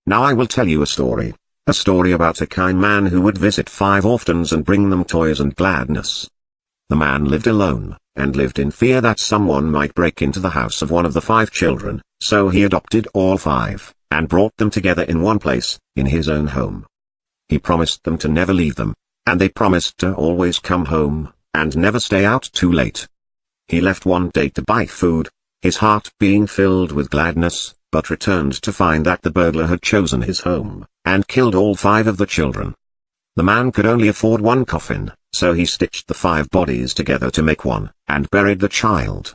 Now I will tell you a story. A story about a kind man who would visit 5 orphans and bring them toys and gladness. The man lived alone, and lived in fear that someone might break into the house of one of the 5 children, so he adopted all 5, and brought them together in one place, in his own home. He promised them to never leave them, and they promised to always come home, and never stay out too late. He left one day to buy food, his heart being filled with gladness, but returned to find that the burglar had chosen his home, and killed all 5 of the children. The man could only afford one coffin, so he stitched the 5 bodies together to make one, and buried the child.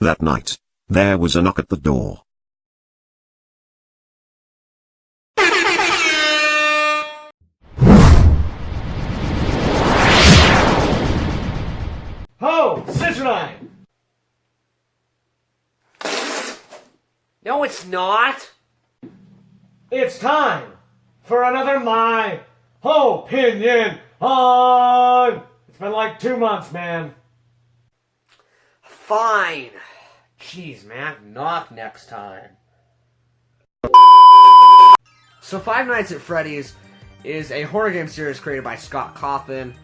That night, there was a knock at the door. Ho! Citranite! No, it's not. It's time for another My Opinion on. It's been like 2 months, man. Fine. Jeez, man. Knock next time. So Five Nights at Freddy's is a horror game series created by Cawthon,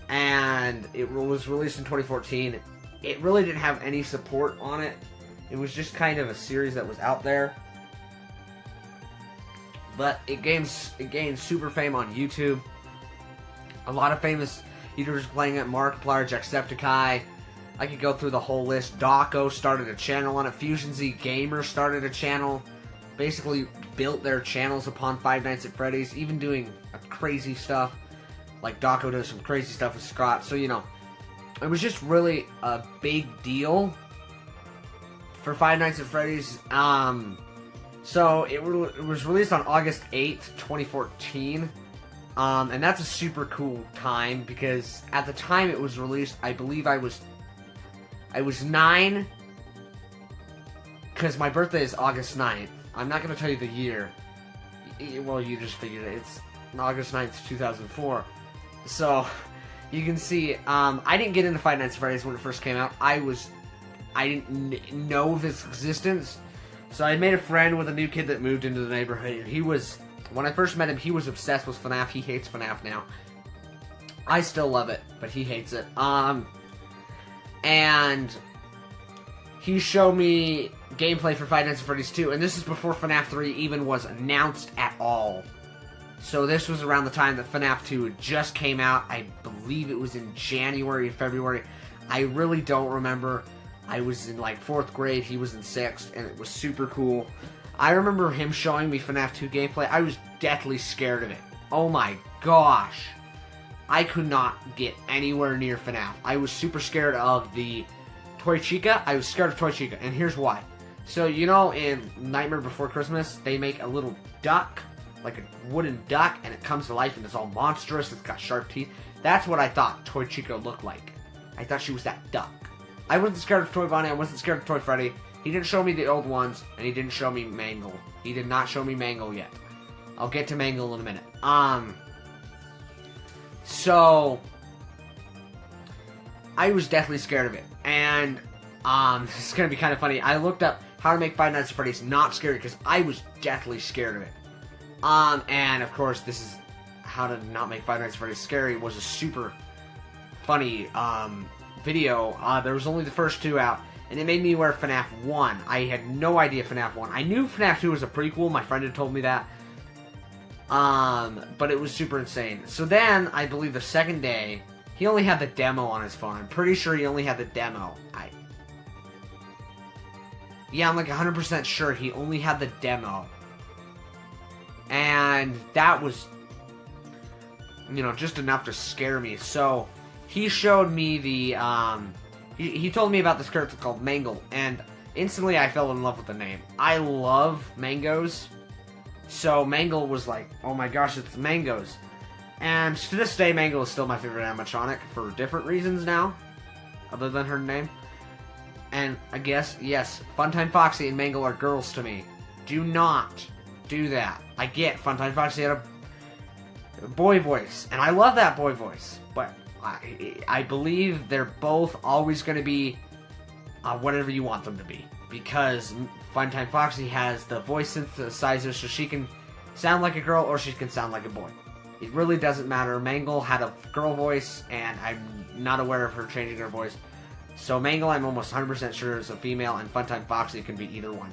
and it was released in 2014. It really didn't have any support on it. It was just kind of a series that was out there. But it gained super fame on YouTube. A lot of famous YouTubers playing it. Markiplier, Jacksepticeye. I could go through the whole list. Dawko started a channel on it. Fusion Z Gamer started a channel. Basically built their channels upon Five Nights at Freddy's. Even doing crazy stuff. Like Dawko does some crazy stuff with Scott. So, you know, it was just really a big deal for Five Nights at Freddy's. So it was released on August 8th, 2014. And that's a super cool time because at the time it was released, I believe I was 9, because my birthday is August 9th. I'm not going to tell you the year. Well, you just figured it. It's August 9th, 2004. So you can see, I didn't get into Five Nights at Freddy's when it first came out. I didn't know of its existence. So I made a friend with a new kid that moved into the neighborhood. He was, when I first met him, he was obsessed with FNAF. He hates FNAF now. I still love it, but he hates it. And he showed me gameplay for Five Nights at Freddy's 2, and this is before FNAF 3 even was announced at all. So this was around the time that FNAF 2 just came out. I believe it was in January or February. I really don't remember. I was in like 4th grade, he was in 6th, and it was super cool. I remember him showing me FNAF 2 gameplay. I was deathly scared of it. Oh my gosh. I could not get anywhere near FNAF. I was super scared of the Toy Chica. I was scared of Toy Chica, and here's why. So, you know, in Nightmare Before Christmas, they make a little duck, like a wooden duck, and it comes to life, and it's all monstrous. It's got sharp teeth. That's what I thought Toy Chica looked like. I thought she was that duck. I wasn't scared of Toy Bonnie. I wasn't scared of Toy Freddy. He didn't show me the old ones, and he didn't show me Mangle. He did not show me Mangle yet. I'll get to Mangle in a minute. So I was deathly scared of it, and this is gonna be kind of funny. I looked up how to make Five Nights at Freddy's not scary because I was deathly scared of it. And of course, this is how to not make Five Nights at Freddy's scary. It was a super funny video. There was only the first 2 out, and it made me aware of FNAF 1. I had no idea FNAF 1. I knew FNAF 2 was a prequel. My friend had told me that. But it was super insane. So then, I believe the second day, he only had the demo on his phone. I'm pretty sure he only had the demo. Yeah, I'm like 100% sure he only had the demo. And that was, you know, just enough to scare me. So he showed me the, he told me about this character called Mangle, and instantly I fell in love with the name. I love mangoes. So Mangle was like, oh my gosh, it's mangoes. And to this day, Mangle is still my favorite animatronic for different reasons now, other than her name. And I guess, yes, Funtime Foxy and Mangle are girls to me. Do not do that. I get Funtime Foxy had a boy voice, and I love that boy voice, but I believe they're both always going to be whatever you want them to be, because Funtime Foxy has the voice synthesizer, so she can sound like a girl or she can sound like a boy. It really doesn't matter. Mangle had a girl voice, and I'm not aware of her changing her voice. So Mangle, I'm almost 100% sure is a female, and Funtime Foxy can be either one.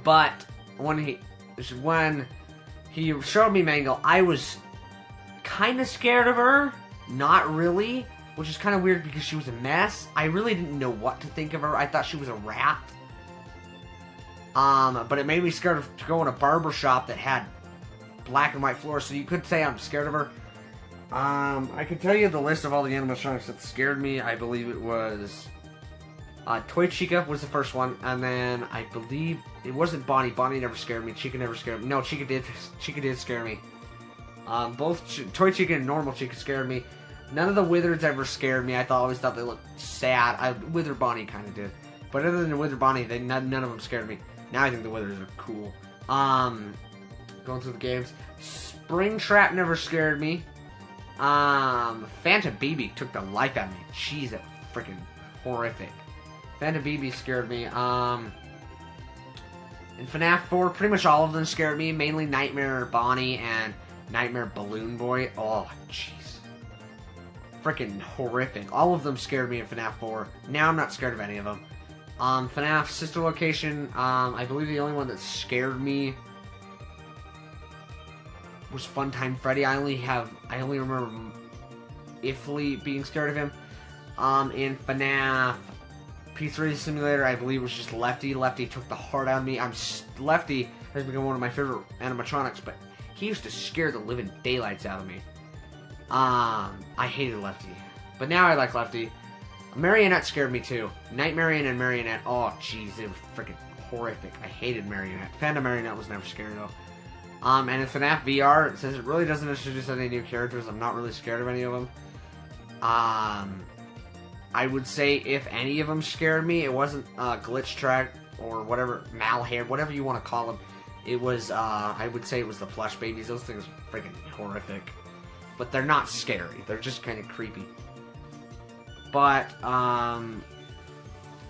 But when he showed me Mangle, I was kind of scared of her. Not really, which is kind of weird because she was a mess. I really didn't know what to think of her. I thought she was a rat. But it made me scared to go in a barber shop that had black and white floors, so you could say I'm scared of her. I can tell you the list of all the animatronics that scared me. I believe it was Toy Chica was the first one, and then I believe it wasn't Bonnie. Bonnie never scared me. Chica never scared me. No, Chica did. Chica did scare me. Both Toy Chica and Normal Chica scared me. None of the Wizards ever scared me. I always thought they looked sad. Wither Bonnie kind of did, but other than Wither Bonnie, none of them scared me. Now I think the Withers are cool. Going through the games, Springtrap never scared me. Phantom BB took the life out of me. She's a freaking horrific. Phantom BB scared me. In FNAF 4, pretty much all of them scared me. Mainly Nightmare Bonnie and Nightmare Balloon Boy. Oh, jeez. Freaking horrific. All of them scared me in FNAF 4. Now I'm not scared of any of them. FNAF Sister Location, I believe the only one that scared me was Funtime Freddy. I only remember Ifly being scared of him. In FNAF Pizzeria Simulator, I believe it was just Lefty. Lefty took the heart out of me. Lefty has become one of my favorite animatronics, but he used to scare the living daylights out of me. I hated Lefty, but now I like Lefty. Marionette scared me too. Night Marionette and Marionette, oh jeez, it was freaking horrific. I hated Marionette. Phantom Marionette was never scary though. And in FNAF VR, since it really doesn't introduce any new characters, I'm not really scared of any of them. I would say if any of them scared me, it wasn't Glitch Track or whatever, Malhair, whatever you want to call them. It was, I would say it was the plush babies. Those things are freaking horrific. But they're not scary. They're just kind of creepy. But,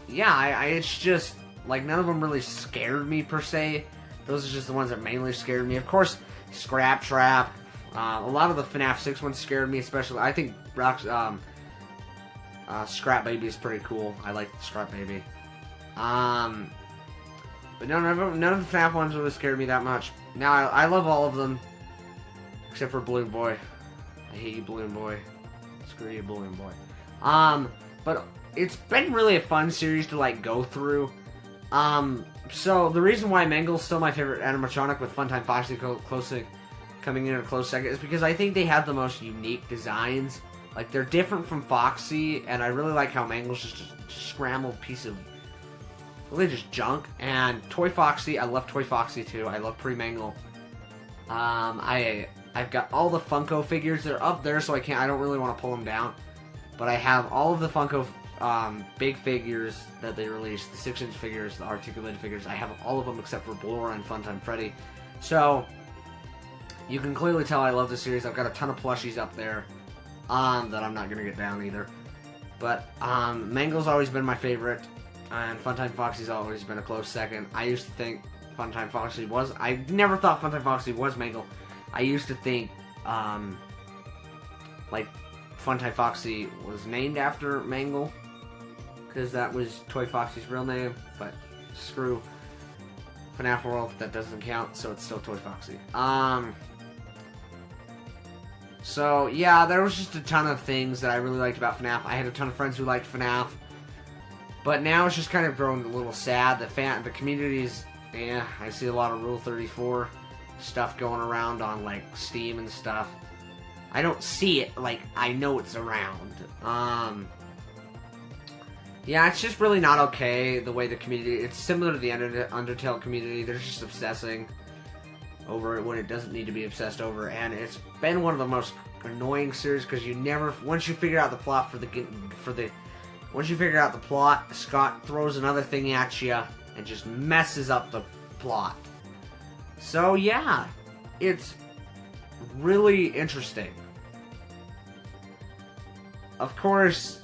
yeah, it's just, like, none of them really scared me, per se. Those are just the ones that mainly scared me. Of course, Scrap Trap. A lot of the FNAF 6 ones scared me, especially. I think Scrap Baby is pretty cool. I like Scrap Baby. But none of the FNAF ones really scared me that much. Now, I love all of them. Except for Balloon Boy. I hate you, Balloon Boy. Screw you, Balloon Boy. But it's been really a fun series to, like, go through. So the reason why Mangle's still my favorite animatronic, with Funtime Foxy coming in a close second, is because I think they have the most unique designs. Like, they're different from Foxy, and I really like how Mangle's just a scrambled piece of really just junk. And Toy Foxy, I love Toy Foxy too. I love Pre-Mangle. I've got all the Funko figures. They're up there, so I don't really want to pull them down. But I have all of the Funko big figures that they released, the 6-inch figures, the articulated figures. I have all of them except for Blora and Funtime Freddy. So, you can clearly tell I love this series. I've got a ton of plushies up there that I'm not going to get down either. But Mangle's always been my favorite, and Funtime Foxy's always been a close second. I used to think Funtime Foxy was... I never thought Funtime Foxy was Mangle. I used to think, like, Funtime Foxy was named after Mangle, because that was Toy Foxy's real name, but screw FNAF World, that doesn't count, so it's still Toy Foxy. So, yeah, there was just a ton of things that I really liked about FNAF. I had a ton of friends who liked FNAF, but now it's just kind of grown a little sad. The community's, I see a lot of Rule 34 stuff going around on, like, Steam and stuff. I don't see it, like, I know it's around. Yeah, it's just really not okay, the way the community... It's similar to the Undertale community. They're just obsessing over it when it doesn't need to be obsessed over. And it's been one of the most annoying series, because you never... Once you figure out the plot once you figure out the plot, Scott throws another thing at you and just messes up the plot. So, yeah. It's really interesting. Of course,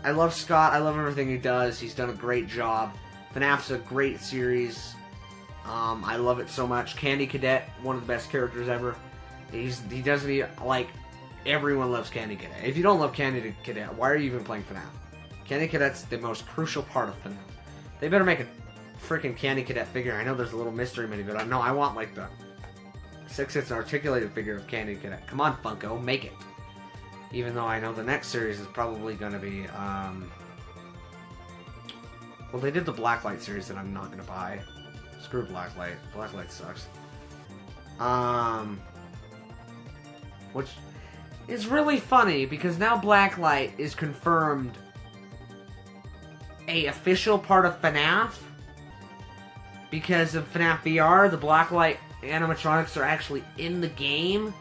I love Scott. I love everything he does. He's done a great job. FNAF's a great series. I love it so much. Candy Cadet, one of the best characters ever. He doesn't even, like, everyone loves Candy Cadet. If you don't love Candy Cadet, why are you even playing FNAF? Candy Cadet's the most crucial part of FNAF. They better make a freaking Candy Cadet figure. I know there's a little mystery mini, but I want, like, the 6-inch articulated figure of Candy Cadet. Come on, Funko, make it. Even though I know the next series is probably going to be, well, they did the Blacklight series that I'm not going to buy. Screw Blacklight. Blacklight sucks. Which is really funny, because now Blacklight is confirmed a official part of FNAF. Because of FNAF VR, the Blacklight animatronics are actually in the game.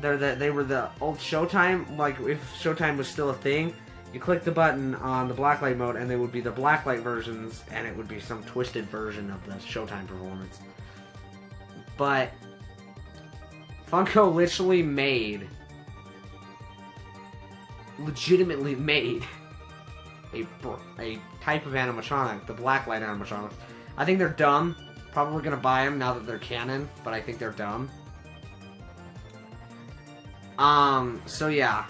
They were the old Showtime, like if Showtime was still a thing. You click the button on the Blacklight mode and they would be the Blacklight versions, and it would be some twisted version of the Showtime performance. But Funko legitimately made a type of animatronic, the Blacklight animatronics. I think they're dumb. Probably gonna buy them now that they're canon, but I think they're dumb. So yeah.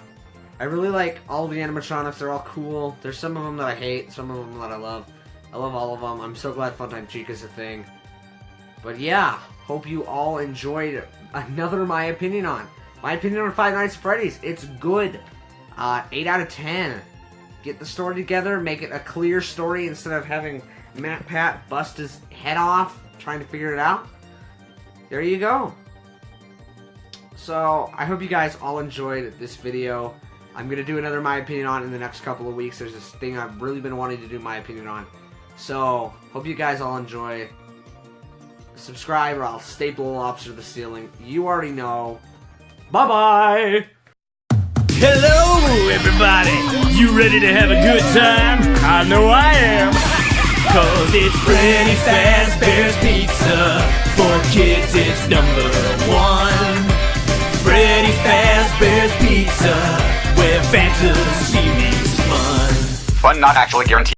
I really like all of the animatronics. They're all cool. There's some of them that I hate, some of them that I love. I love all of them. I'm so glad Funtime Chica's a thing. But yeah, hope you all enjoyed another My Opinion on. My opinion on Five Nights at Freddy's. It's good. 8 out of 10. Get the story together, make it a clear story instead of having Matt Pat bust his head off trying to figure it out. There you go. So, I hope you guys all enjoyed this video. I'm going to do another My Opinion on in the next couple of weeks. There's this thing I've really been wanting to do My Opinion on. So, hope you guys all enjoy. Subscribe or I'll staple a lobster to the ceiling. You already know. Bye-bye! Hello, everybody! You ready to have a good time? I know I am! Cause it's Freddy Fazbear's Pizza. For kids, it's #1. Freddy Fazbear's Pizza, where fantasy meets fun. Fun not actually guaranteed.